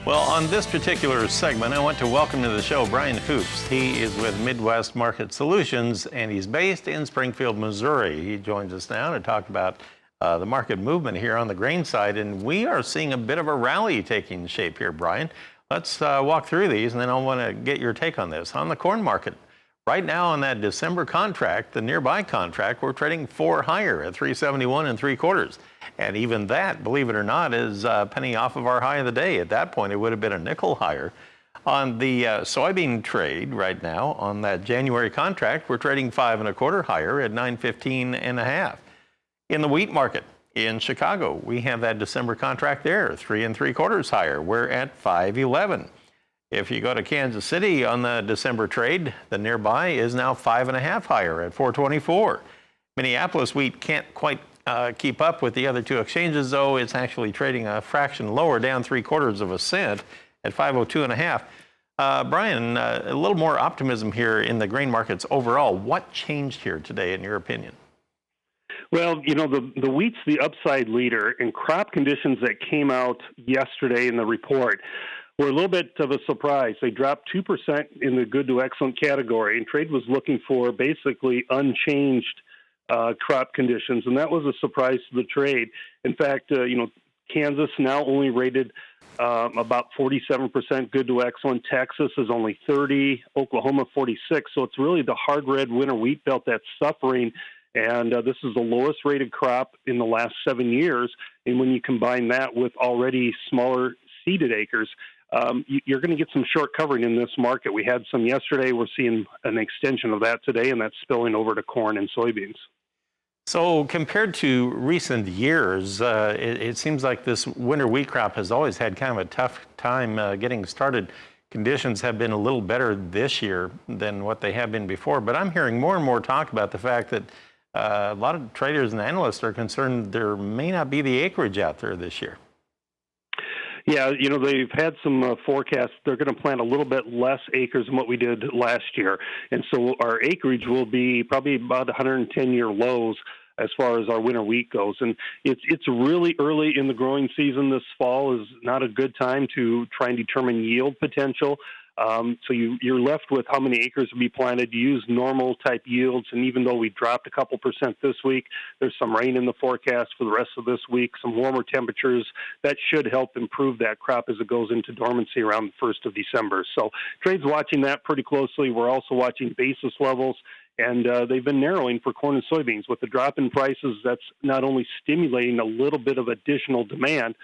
Well, on this particular segment, I want to welcome to the show Brian Hoops. He is with Midwest Market Solutions, and he's based in Springfield, Missouri. He joins us now to talk about the market movement here on the grain side, and we are seeing a bit of a rally taking shape here, Brian. Let's walk through these, and then I want to get your take on this. On the corn market, right now on that December contract, the nearby contract, we're trading 4 higher at 371 3/4. And even that, believe it or not, is a penny off of our high of the day. At that point, it would have been a nickel higher. On the soybean trade right now, on that January contract, we're trading 5 1/4 higher at 915 1/2. In the wheat market in Chicago, we have that December contract there, 3 3/4 higher. We're at 511. If you go to Kansas City on the December trade, the nearby is now 5 1/2 higher at 424. Minneapolis wheat can't quite keep up with the other two exchanges, though. It's actually trading a fraction lower, down 3/4 cent at 502 1/2. Brian, a little more optimism here in the grain markets overall. What changed here today, in your opinion? Well, you know, the wheat's the upside leader, and crop conditions that came out yesterday in the report were a little bit of a surprise. They dropped 2% in the good to excellent category, and trade was looking for basically unchanged crop conditions, and that was a surprise to the trade. In fact, Kansas now only rated about 47% good to excellent. Texas is only 30, Oklahoma 46. So it's really the hard red winter wheat belt that's suffering. And this is the lowest rated crop in the last 7 years. And when you combine that with already smaller seeded acres, you're going to get some short covering in this market. We had some yesterday. We're seeing an extension of that today, and that's spilling over to corn and soybeans. So compared to recent years, it seems like this winter wheat crop has always had kind of a tough time getting started. Conditions have been a little better this year than what they have been before. But I'm hearing more and more talk about the fact that a lot of traders and analysts are concerned there may not be the acreage out there this year. Yeah, you know, they've had some forecasts. They're going to plant a little bit less acres than what we did last year. And so our acreage will be probably about 110-year lows as far as our winter wheat goes. And it's really early in the growing season. This fall is not a good time to try and determine yield potential. So you're left with how many acres will be planted. You use normal type yields, and even though we dropped a couple percent this week, there's some rain in the forecast for the rest of this week, some warmer temperatures. That should help improve that crop as it goes into dormancy around the 1st of December. So trade's watching that pretty closely. We're also watching basis levels, and they've been narrowing for corn and soybeans. With the drop in prices, that's not only stimulating a little bit of additional demand,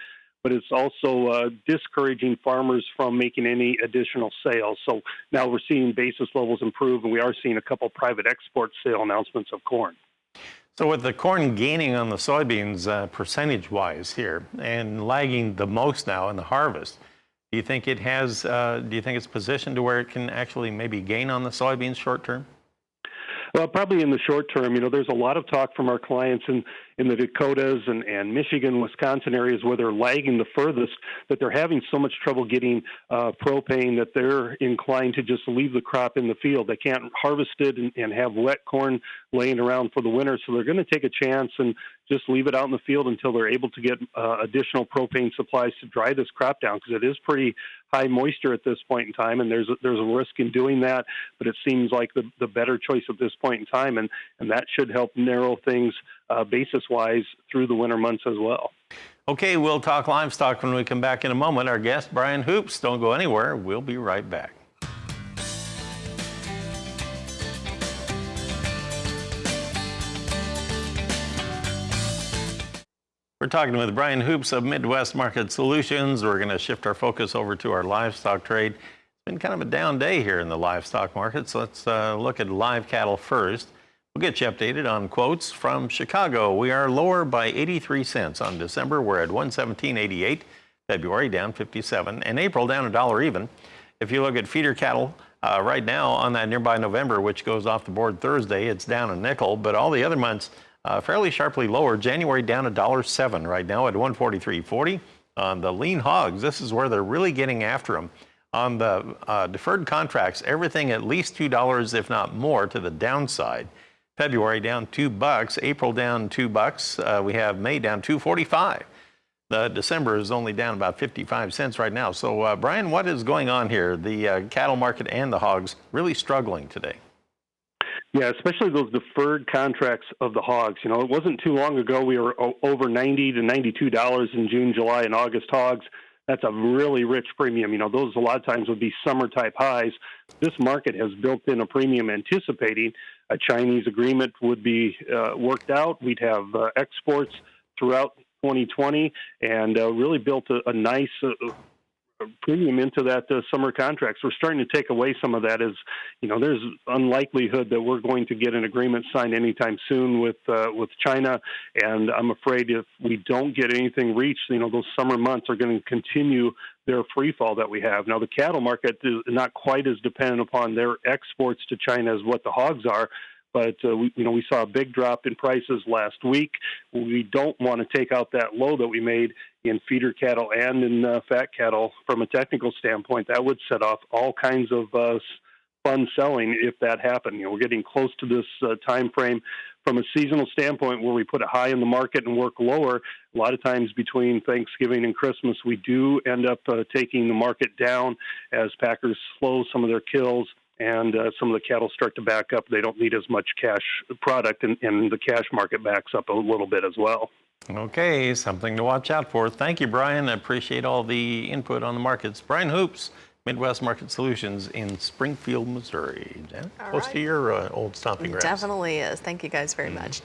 but it's also discouraging farmers from making any additional sales. So now we're seeing basis levels improve, and we are seeing a couple private export sale announcements of corn. So with the corn gaining on the soybeans percentage-wise here and lagging the most now in the harvest, do you think it's positioned to where it can actually maybe gain on the soybeans short term? Well, probably in the short term. You know, there's a lot of talk from our clients in the Dakotas and Michigan, Wisconsin areas where they're lagging the furthest, that they're having so much trouble getting propane that they're inclined to just leave the crop in the field. They can't harvest it and have wet corn laying around for the winter, so they're going to take a chance and just leave it out in the field until they're able to get additional propane supplies to dry this crop down, because it is pretty high moisture at this point in time, and there's a risk in doing that, but it seems like the better choice at this point in time, and that should help narrow things basis-wise through the winter months as well. Okay, we'll talk livestock when we come back in a moment. Our guest, Brian Hoops. Don't go anywhere. We'll be right back. We're talking with Brian Hoops of Midwest Market Solutions. We're going to shift our focus over to our livestock trade. It's been kind of a down day here in the livestock market, so let's look at live cattle first. We'll get you updated on quotes from Chicago. We are lower by 83 cents on December. We're at 117.88. February down 57, and April down $1 even. If you look at feeder cattle right now on that nearby November, which goes off the board Thursday, it's down a nickel, but all the other months fairly sharply lower. January down $1.07 right now at 143.40. On the lean hogs, this is where they're really getting after them. On the deferred contracts, everything at least $2, if not more, to the downside. February down $2, April down $2. We have May down $2.45. December is only down about 55 cents right now. So, Brian, what is going on here? The cattle market and the hogs really struggling today. Yeah, especially those deferred contracts of the hogs. You know, it wasn't too long ago we were over $90 to $92 in June, July, and August hogs. That's a really rich premium. You know, those a lot of times would be summer-type highs. This market has built in a premium anticipating a Chinese agreement would be worked out. We'd have exports throughout 2020 and really built a nice premium into that summer contracts. We're starting to take away some of that. As you know, there's unlikelihood that we're going to get an agreement signed anytime soon with China, and I'm afraid if we don't get anything reached, you know, those summer months are going to continue their free fall that we have. Now, the cattle market is not quite as dependent upon their exports to China as what the hogs are. But we saw a big drop in prices last week. We don't want to take out that low that we made in feeder cattle and in fat cattle. From a technical standpoint, that would set off all kinds of fun selling if that happened. You know, we're getting close to this time frame from a seasonal standpoint where we put a high in the market and work lower. A lot of times between Thanksgiving and Christmas, we do end up taking the market down as packers slow some of their kills. And some of the cattle start to back up. They don't need as much cash product, and the cash market backs up a little bit as well. Okay, something to watch out for. Thank you, Brian. I appreciate all the input on the markets. Brian Hoops, Midwest Market Solutions in Springfield, Missouri. Janet, close to your old stomping grounds. Definitely is. Thank you guys very much.